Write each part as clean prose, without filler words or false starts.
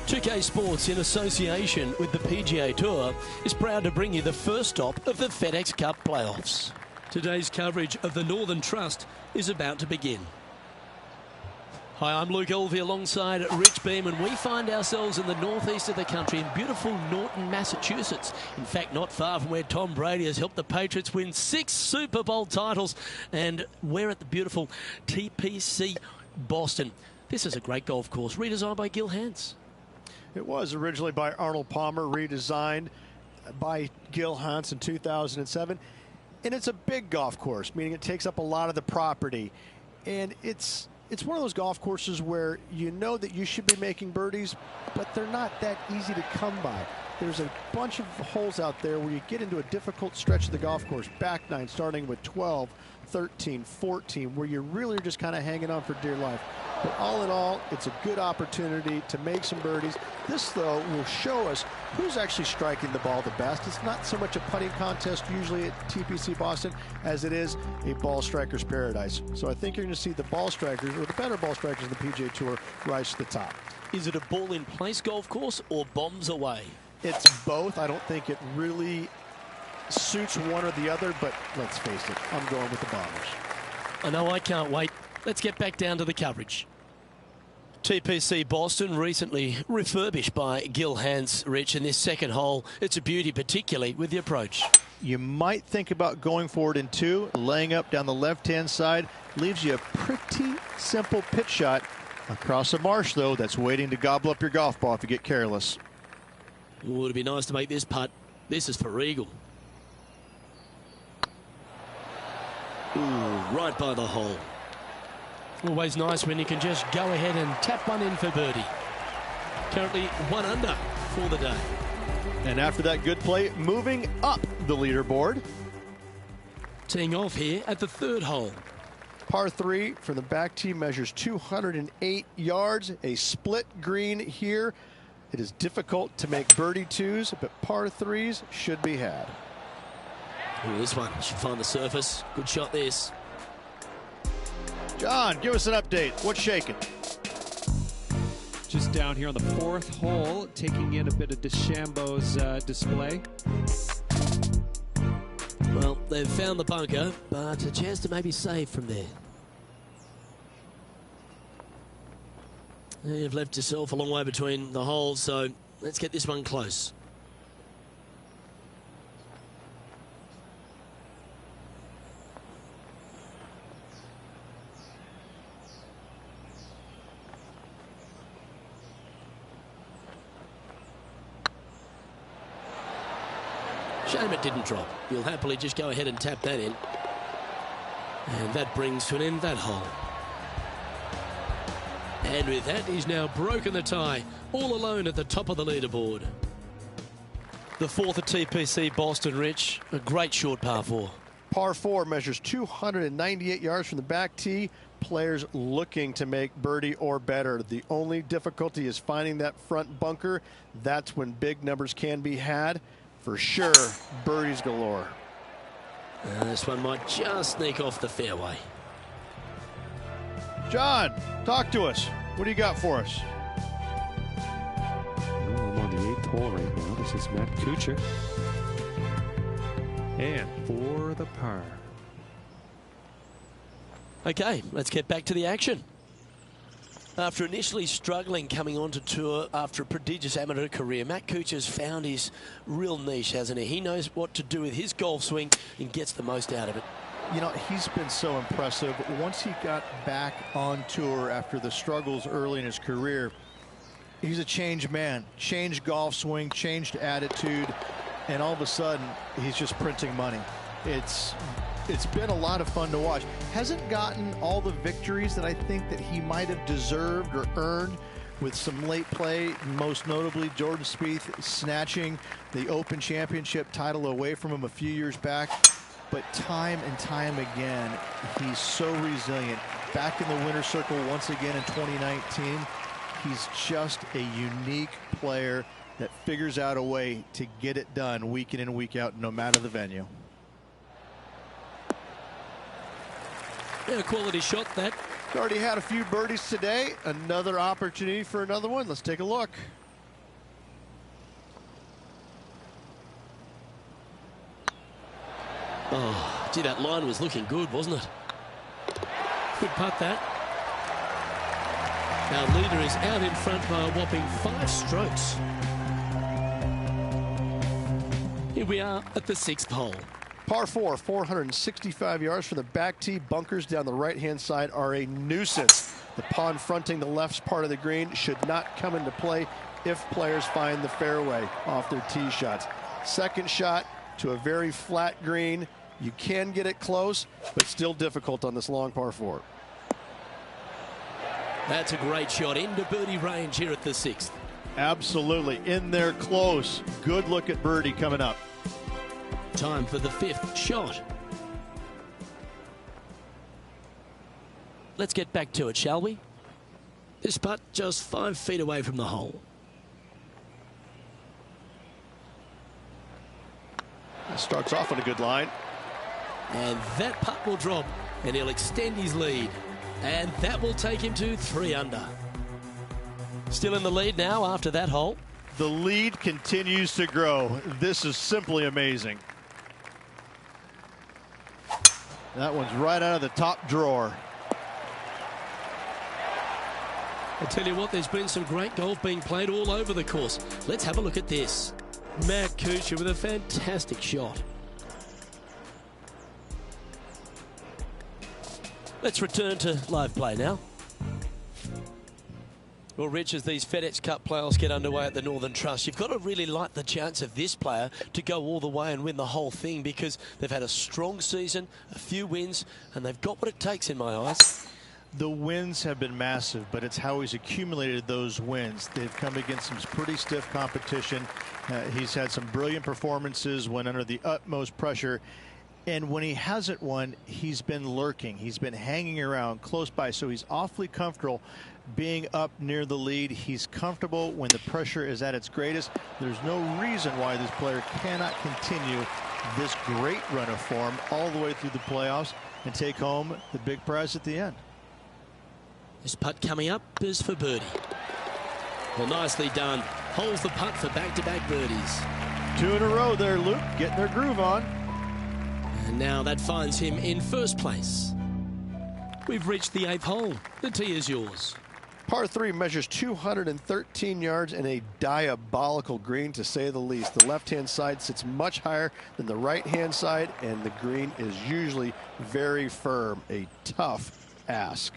2K Sports, in association with the PGA Tour, is proud to bring you the first stop of the FedEx Cup playoffs. Today's coverage of the Northern Trust is about to begin. Hi, I'm Luke Elvey alongside Rich Beam, and we find ourselves in the northeast of the country in beautiful Norton, Massachusetts. In fact, not far from where Tom Brady has helped the Patriots win 6 Super Bowl titles, and we're at the beautiful TPC Boston. This is a great golf course, redesigned by Gil Hanse. It was originally by Arnold Palmer, redesigned by Gil Hanse in 2007. And it's a big golf course, meaning it takes up a lot of the property. And it's one of those golf courses where you know that you should be making birdies, but they're not that easy to come by. There's a bunch of holes out there where you get into a difficult stretch of the golf course, back nine, starting with 12, 13, 14, where you really are just kind of hanging on for dear life. But all in all, it's a good opportunity to make some birdies. This, though, will show us who's actually striking the ball the best. It's not so much a putting contest usually at TPC Boston as it is a ball striker's paradise. So I think you're going to see the ball strikers, or the better ball strikers in the PGA Tour, rise to the top. Is it a ball-in-place golf course or bombs away? It's both. I don't think it really suits one or the other, but let's face it, I'm going with the bombers. I know, I can't wait. Let's get back down to the coverage. TPC Boston, recently refurbished by Gil Hanse, Rich, in this second hole. It's a beauty, particularly with the approach. You might think about going forward in 2, laying up down the left-hand side. Leaves you a pretty simple pitch shot across a marsh, though, that's waiting to gobble up your golf ball if you get careless. Ooh, it'd be nice to make this putt. This is for eagle. Ooh, right by the hole. Always nice when you can just go ahead and tap one in for birdie. Currently 1 under for the day. And after that good play, moving up the leaderboard. Teeing off here at the 3rd hole. Par 3 from the back tee measures 208 yards. A split green here. It is difficult to make birdie 2s, but par 3s should be had. Ooh, this one should find the surface. Good shot, this. John, give us an update. What's shaking? Just down here on the 4th hole, taking in a bit of DeChambeau's display. Well, they've found the bunker, but a chance to maybe save from there. You've left yourself a long way between the holes, so let's get this one close. Shame it didn't drop. You'll happily just go ahead and tap that in. And that brings to an end that hole. And with that, he's now broken the tie, all alone at the top of the leaderboard. The 4th at TPC Boston, Rich. A great short par 4. Par 4 measures 298 yards from the back tee. Players looking to make birdie or better. The only difficulty is finding that front bunker. That's when big numbers can be had. For sure, birdies galore. This one might just sneak off the fairway. John, talk to us. What do you got for us? Well, I'm on the 8th hole right now. This is Matt Kuchar. And for the par. Okay, let's get back to the action. After initially struggling coming onto tour after a prodigious amateur career, Matt Kuchar's found his real niche, hasn't he? He knows what to do with his golf swing and gets the most out of it. You know, he's been so impressive. Once he got back on tour after the struggles early in his career, he's a changed man. Changed golf swing, changed attitude, and all of a sudden, he's just printing money. It's been a lot of fun to watch. Hasn't gotten all the victories that I think that he might have deserved or earned with some late play, most notably Jordan Spieth snatching the Open Championship title away from him a few years back. But time and time again, he's so resilient. Back in the winner's circle once again in 2019. He's just a unique player that figures out a way to get it done week in and week out, no matter the venue. Yeah, a quality shot, that. Already had a few birdies today. Another opportunity for another one. Let's take a look. Oh, gee, that line was looking good, wasn't it? Good putt, that. Our leader is out in front by a whopping 5 strokes. Here we are at the 6th hole. Par 4, 465 yards from the back tee. Bunkers down the right-hand side are a nuisance. The pond fronting the left part of the green should not come into play if players find the fairway off their tee shots. Second shot to a very flat green. You can get it close, but still difficult on this long par 4. That's a great shot into birdie range here at the 6th. Absolutely. In there close. Good look at birdie coming up. Time for the 5th shot. Let's get back to it, shall we? This putt just 5 feet away from the hole. Starts off on a good line. And that putt will drop, and he'll extend his lead. And that will take him to 3 under. Still in the lead now after that hole. The lead continues to grow. This is simply amazing. That one's right out of the top drawer. I tell you what, there's been some great golf being played all over the course. Let's have a look at this. Matt Kuchar with a fantastic shot. Let's return to live play now. Well, Rich, as these FedEx Cup playoffs get underway at the Northern Trust, you've got to really like the chance of this player to go all the way and win the whole thing, because they've had a strong season, a few wins, and they've got what it takes in my eyes. The wins have been massive, but it's how he's accumulated those wins. They've come against some pretty stiff competition. He's had some brilliant performances when under the utmost pressure. And when he hasn't won, he's been lurking. He's been hanging around close by. So he's awfully comfortable being up near the lead. He's comfortable when the pressure is at its greatest. There's no reason why this player cannot continue this great run of form all the way through the playoffs and take home the big prize at the end. This putt coming up is for birdie. Well, nicely done. Holds the putt for back-to-back birdies. 2 in a row there, Luke, getting their groove on. And now that finds him in first place. We've reached the 8th hole. The tee is yours. Par 3 measures 213 yards and a diabolical green, to say the least. The left-hand side sits much higher than the right-hand side, and the green is usually very firm. A tough ask.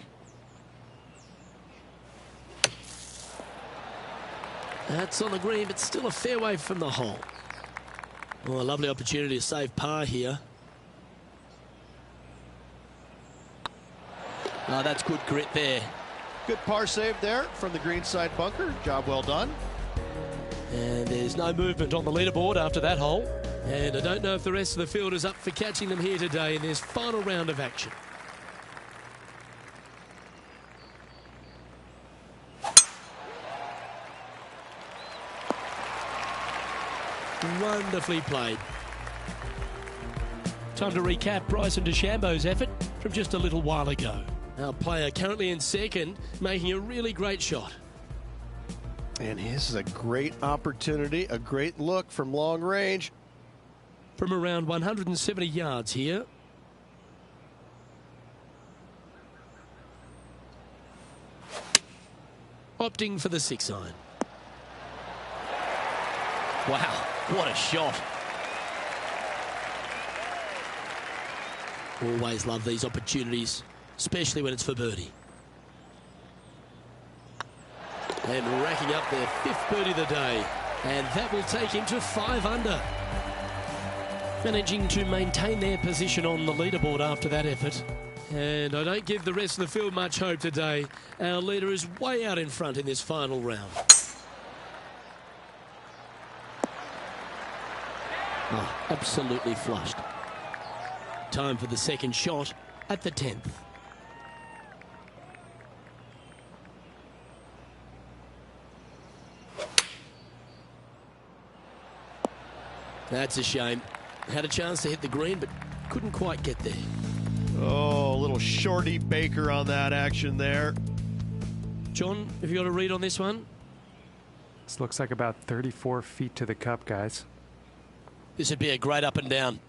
That's on the green, but still a fair way from the hole. Well, a lovely opportunity to save par here. Oh, that's good grit there. Good par save there from the greenside bunker. Job well done. And there's no movement on the leaderboard after that hole. And I don't know if the rest of the field is up for catching them here today in this final round of action. Wonderfully played. Time to recap Bryson DeChambeau's effort from just a little while ago. Our player currently in second, making a really great shot. And this is a great opportunity, a great look from long range. From around 170 yards here. Opting for the 6-iron. Wow, what a shot. Always love these opportunities, especially when it's for birdie. And racking up their 5th birdie of the day. And that will take him to 5 under. Managing to maintain their position on the leaderboard after that effort. And I don't give the rest of the field much hope today. Our leader is way out in front in this final round. Oh, absolutely flushed. Time for the second shot at the 10th. That's a shame. Had a chance to hit the green, but couldn't quite get there. Oh, a little shorty Baker on that action there. John, have you got a read on this one? This looks like about 34 feet to the cup, guys. This would be a great up and down.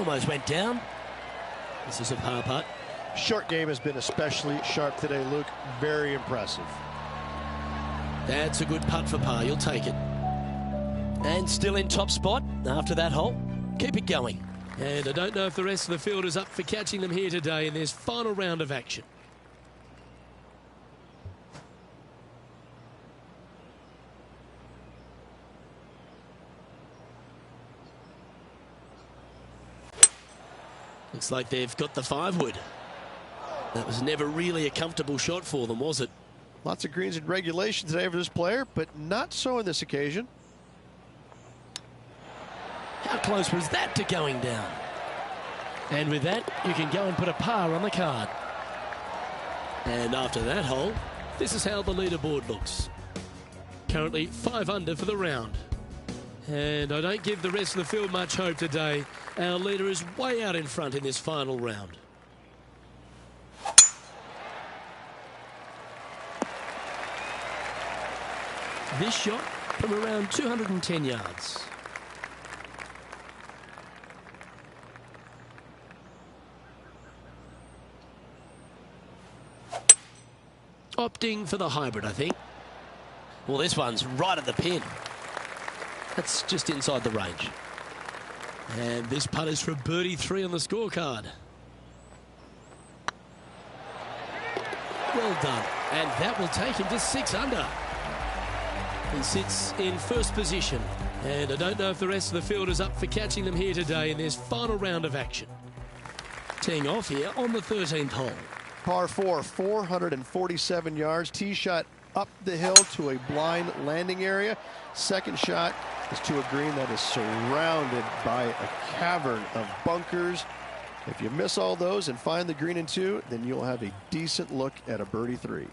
almost went down. This is a par putt. Short game has been especially sharp today, Luke. Very impressive. That's a good putt for par. You'll take it. And still in top spot after that hole. Keep it going. And I don't know if the rest of the field is up for catching them here today in this final round of action. Looks like they've got the 5-wood. That was never really a comfortable shot for them, was it? Lots of greens in regulation today for this player, but not so on this occasion. How close was that to going down? And with that, you can go and put a par on the card. And after that hole, this is how the leaderboard looks. Currently 5 under for the round. And I don't give the rest of the field much hope today. Our leader is way out in front in this final round. This shot from around 210 yards. Opting for the hybrid, I think. Well, this one's right at the pin. That's just inside the range. And this putt is for birdie 3 on the scorecard. Well done. And that will take him to 6 under. He sits in first position. And I don't know if the rest of the field is up for catching them here today in this final round of action. Teeing off here on the 13th hole. Par 4, 447 yards. Tee shot up the hill to a blind landing area. Second shot is to a green that is surrounded by a cavern of bunkers. If you miss all those and find the green in 2, then you'll have a decent look at a birdie 3.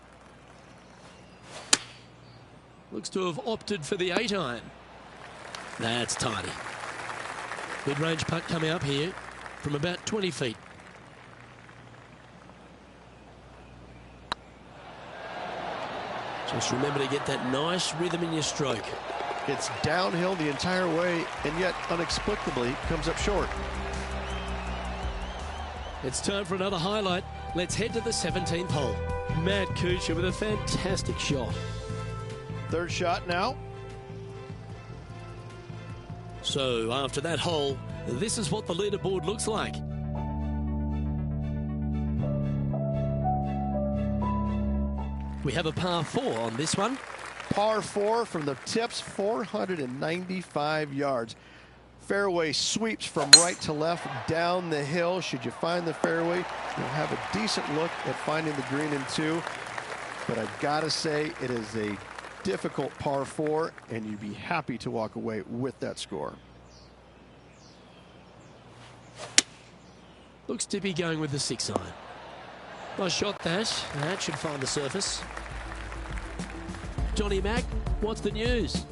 Looks to have opted for the 8-iron. That's tidy. Mid-range putt coming up here from about 20 feet. Just remember to get that nice rhythm in your stroke. It's downhill the entire way, and yet inexplicably comes up short. It's time for another highlight. Let's head to the 17th hole. Matt Kuchar with a fantastic shot. Third shot now. So after that hole, this is what the leaderboard looks like. We have a par 4 on this one. Par 4 from the tips, 495 yards. Fairway sweeps from right to left down the hill. Should you find the fairway, you'll have a decent look at finding the green in 2. But I've got to say, it is a difficult par 4, and you'd be happy to walk away with that score. Looks to be going with the 6-iron. Nice shot that. That should find the surface. Johnny Mack, what's the news?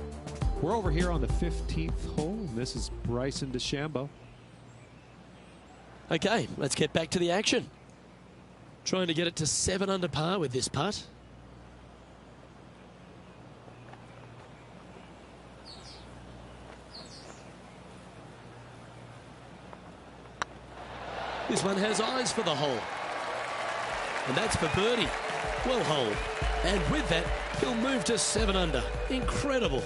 We're over here on the 15th hole. And this is Bryson DeChambeau. Okay, let's get back to the action. Trying to get it to 7 under par with this putt. This one has eyes for the hole. And that's for birdie. Well holed. And with that, he'll move to 7 under. Incredible.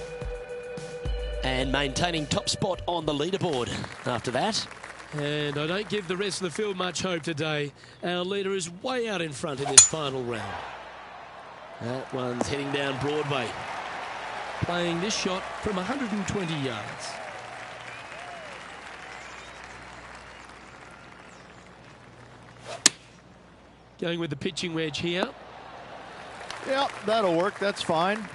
And maintaining top spot on the leaderboard after that. And I don't give the rest of the field much hope today. Our leader is way out in front in this final round. That one's heading down Broadway. Playing this shot from 120 yards. Going with the pitching wedge here. Yeah, that'll work. That's fine.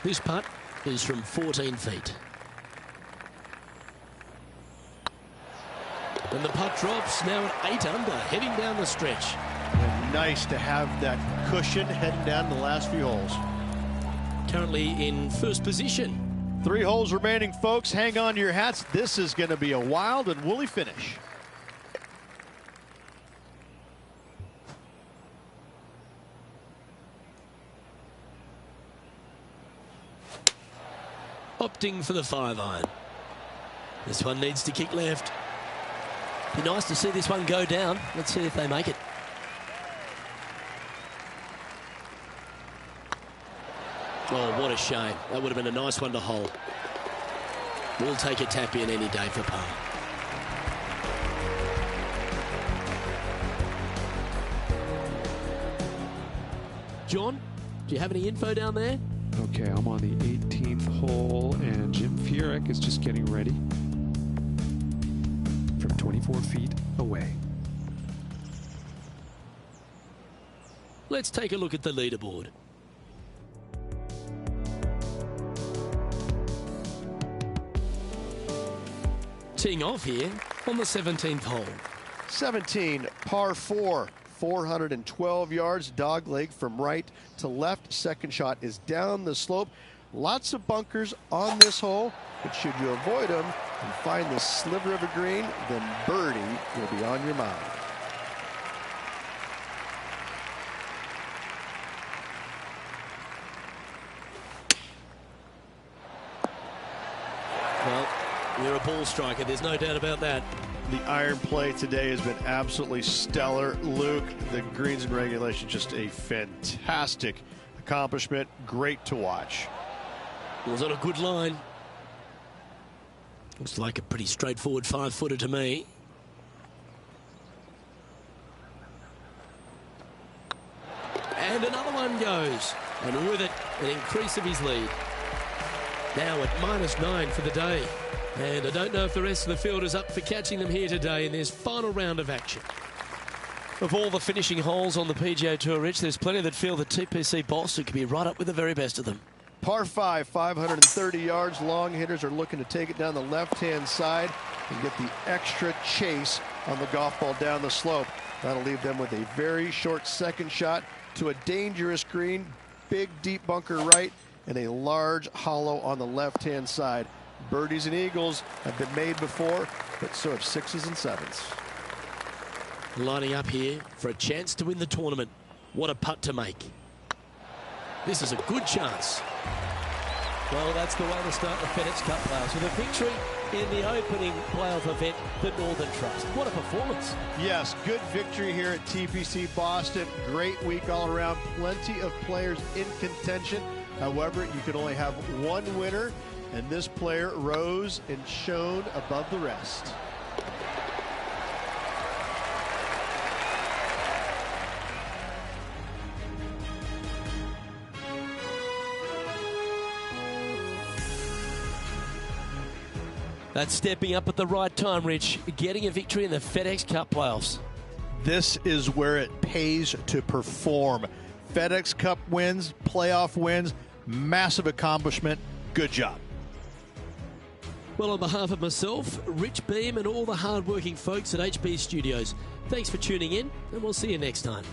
This putt is from 14 feet. And the putt drops now at 8 under, heading down the stretch. And nice to have that cushion heading down the last few holes. Currently in first position. 3 holes remaining, folks. Hang on to your hats. This is going to be a wild and woolly finish. Opting for the 5-iron. This one needs to kick left. Be nice to see this one go down. Let's see if they make it. Oh, what a shame. That would have been a nice one to hold. We'll take a tap in any day for par. John, do you have any info down there? Okay, I'm on the 18th hole, and Jim Furyk is just getting ready from 24 feet away. Let's take a look at the leaderboard. Teeing off here on the 17th hole. 17, par 4, 412 yards, dog leg from right to left. Second shot is down the slope. Lots of bunkers on this hole, but should you avoid them and find the sliver of a green, then birdie will be on your mind. Well, you're a ball striker, there's no doubt about that. The iron play today has been absolutely stellar. Luke, the greens in regulation, just a fantastic accomplishment. Great to watch. Was on a good line. Looks like a pretty straightforward 5-footer to me. And another one goes. And with it, an increase of his lead. Now at -9 for the day. And I don't know if the rest of the field is up for catching them here today in this final round of action. Of all the finishing holes on the PGA Tour, Rich, there's plenty that feel that TPC Boston could be right up with the very best of them. Par 5, 530 yards. Long hitters are looking to take it down the left-hand side and get the extra chase on the golf ball down the slope. That'll leave them with a very short second shot to a dangerous green, big deep bunker right, and a large hollow on the left-hand side. Birdies and eagles have been made before, but so have 6s and 7s. Lining up here for a chance to win the tournament. What a putt to make. This is a good chance. Well, that's the way to start the FedEx Cup playoffs, with a victory in the opening playoff event, the Northern Trust. What a performance. Yes, good victory here at TPC Boston. Great week all around. Plenty of players in contention. However, you can only have one winner, and this player rose and shone above the rest. That's stepping up at the right time, Rich, getting a victory in the FedEx Cup playoffs. This is where it pays to perform. FedEx Cup wins, playoff wins, massive accomplishment. Good job. Well, on behalf of myself, Rich Beam, and all the hard-working folks at HB Studios, thanks for tuning in, and we'll see you next time.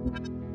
it.